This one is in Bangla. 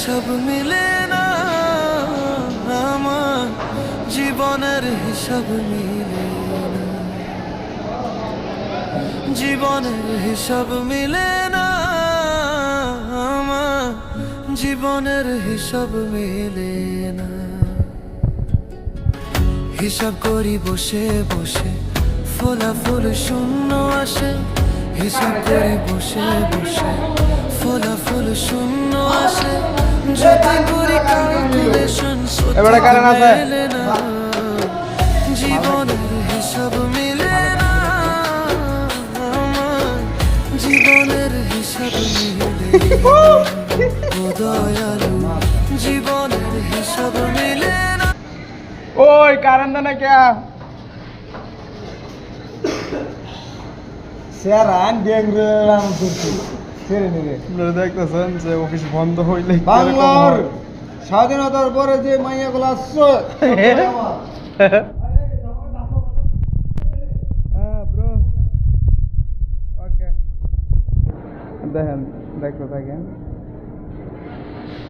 হিসাব মিলে না, আমার জীবনের হিসাব মিলে না, জীবনের হিসাব মিলে না, আমার জীবনের হিসাব মিলে না। হিসাব করি বসে বসে, ফলাফল শূন্য আসে। হিসাব করি বসে বসে, ফলাফল শূন্য আসে। যত করি ক্যালকুলেশন মেলে না, জীবনের হিসাব মিলে না, আমার জীবনের হিসাব মিলে না। ও দয়ালু, জীবনের হিসাব মিলে না। ওই কারণ না কে স্যার আন ডেঙ্গুরাম করছি ছেড়ে নিলে আপনারা দেখতেছেন যে অফিস বন্ধ হইলে বাংলার স্বাধীনতার পরে যে মাইয়াগুলো আসছে ওকে দেখেন দেখতে থাকেন।